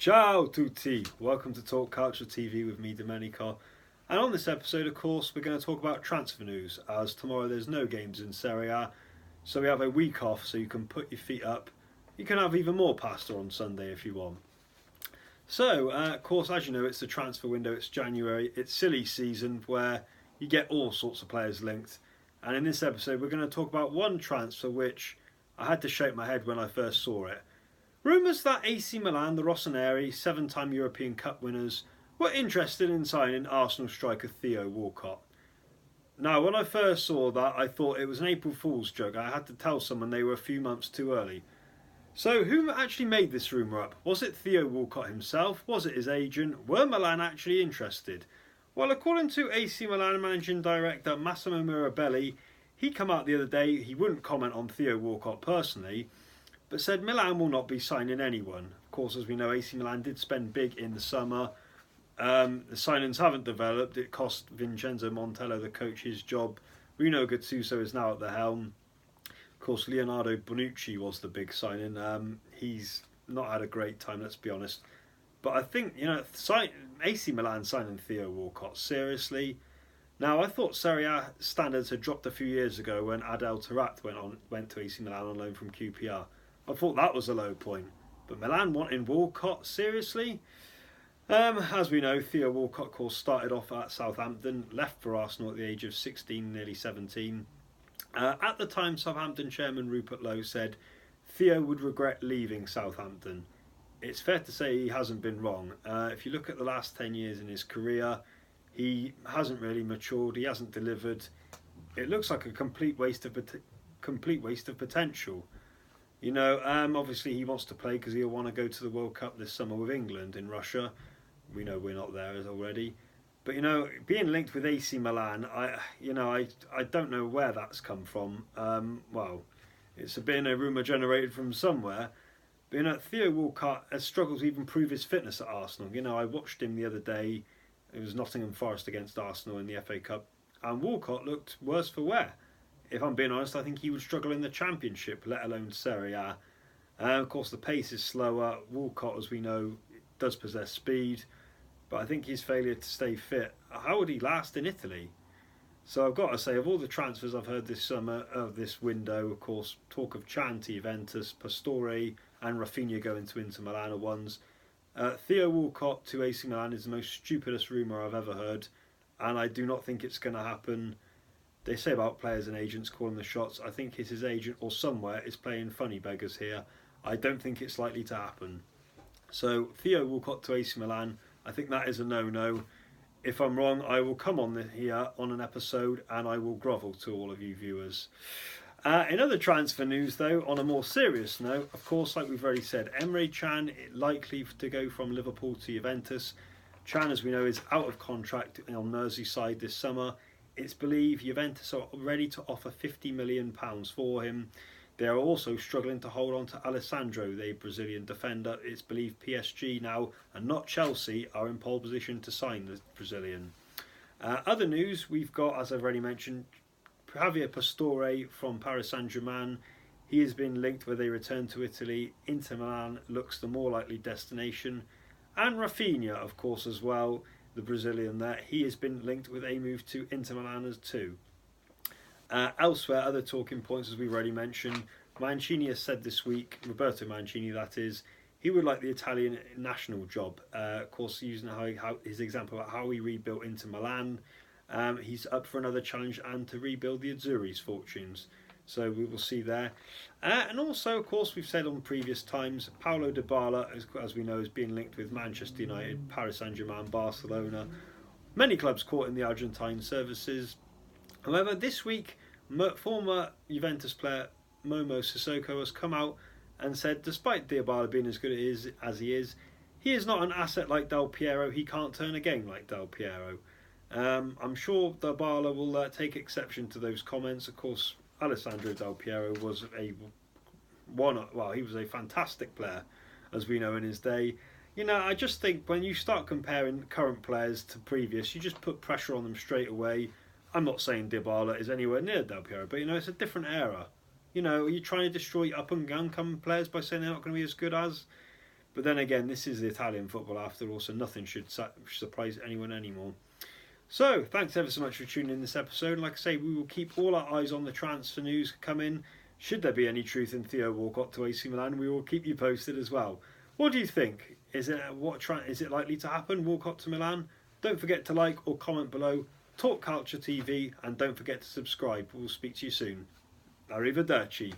Ciao tutti! Welcome to Talk Calcio TV with me, Domenico. And on this episode, of course, we're going to talk about transfer news, as tomorrow there's no games in Serie A, so we have a week off so you can put your feet up. You can have even more pasta on Sunday if you want. So, of course, as you know, it's the transfer window, it's January, it's silly season where you get all sorts of players linked. And in this episode, we're going to talk about one transfer which I had to shake my head when I first saw it. Rumours that AC Milan, the Rossoneri, 7-time European Cup winners, were interested in signing Arsenal striker Theo Walcot. Now, when I first saw that, I thought it was an April Fool's joke. I had to tell someone they were a few months too early. So, who actually made this rumour up? Was it Theo Walcot himself? Was it his agent? Were Milan actually interested? Well, according to AC Milan managing director Massimo Mirabelli, he came out the other day, he wouldn't comment on Theo Walcot personally, but said Milan will not be signing anyone. Of course, as we know, AC Milan did spend big in the summer. The signings haven't developed. It cost Vincenzo Montello, the coach, his job. Rino Gattuso is now at the helm. Of course, Leonardo Bonucci was the big signing. He's not had a great time, let's be honest. But I think, AC Milan signing Theo Walcot, seriously. Now, I thought Serie A standards had dropped a few years ago when Adel Taarabt went to AC Milan on loan from QPR. I thought that was a low point. But Milan wanting Walcot, seriously? As we know, Theo Walcott, of course, started off at Southampton, left for Arsenal at the age of 16, nearly 17. At the time, Southampton chairman Rupert Lowe said Theo would regret leaving Southampton. It's fair to say he hasn't been wrong. If you look at the last 10 years in his career, he hasn't really matured, he hasn't delivered. It looks like a complete waste of potential. Obviously he wants to play because he'll want to go to the World Cup this summer with England in Russia. We know we're not there as already. But, being linked with AC Milan, I don't know where that's come from. It's been a rumour generated from somewhere. But, Theo Walcott has struggled to even prove his fitness at Arsenal. I watched him the other day. It was Nottingham Forest against Arsenal in the FA Cup. And Walcott looked worse for wear. If I'm being honest, I think he would struggle in the Championship, let alone Serie A. Of course, the pace is slower. Walcott, as we know, does possess speed. But I think his failure to stay fit, how would he last in Italy? So I've got to say, of all the transfers I've heard this summer, of this window, of course, talk of Can to Juventus, Pastore and Rafinha going to Inter Milan are ones. Theo Walcott to AC Milan is the most stupidest rumour I've ever heard. And I do not think it's going to happen. They say about players and agents calling the shots. I think it's his agent or somewhere is playing funny beggars here. I don't think it's likely to happen. So Theo Walcott to AC Milan, I think that is a no-no. If I'm wrong, I will come on here on an episode and I will grovel to all of you viewers. In other transfer news, though, on a more serious note, of course, like we've already said, Emre Can likely to go from Liverpool to Juventus. Can, as we know, is out of contract on Merseyside this summer. It's believed Juventus are ready to offer £50 million for him. They are also struggling to hold on to Alessandro, the Brazilian defender. It's believed PSG now, and not Chelsea, are in pole position to sign the Brazilian. Other news, we've got, as I've already mentioned, Javier Pastore from Paris Saint-Germain. He has been linked with a return to Italy. Inter Milan looks the more likely destination. And Rafinha, of course, as well. The Brazilian there, he has been linked with a move to Inter Milan as too. Elsewhere, other talking points, as we've already mentioned, Mancini has said this week, Roberto Mancini that is, he would like the Italian national job. Of course, using how his example about how he rebuilt Inter Milan. He's up for another challenge and to rebuild the Azzurri's fortunes. So we will see there. And also, of course, we've said on previous times, Paulo Dybala, as we know, is being linked with Manchester United, Paris Saint-Germain, Barcelona. Many clubs caught in the Argentine services. However, this week, former Juventus player Momo Sissoko has come out and said, despite Dybala being as good as he is not an asset like Del Piero. He can't turn a game like Del Piero. I'm sure Dybala will take exception to those comments. Of course, Alessandro Del Piero was he was a fantastic player, as we know in his day. I just think when you start comparing current players to previous, you just put pressure on them straight away. I'm not saying Dybala is anywhere near Del Piero, but it's a different era. You're trying to destroy up and coming players by saying they're not going to be as good as. But then again, this is the Italian football after all, so nothing should surprise anyone anymore. So, thanks ever so much for tuning in this episode. Like I say, we will keep all our eyes on the transfer news coming. Should there be any truth in Theo Walcott to AC Milan, we will keep you posted as well. What do you think? Is it likely to happen, Walcott to Milan? Don't forget to like or comment below. Talk Calcio TV, and don't forget to subscribe. We'll speak to you soon. Arrivederci.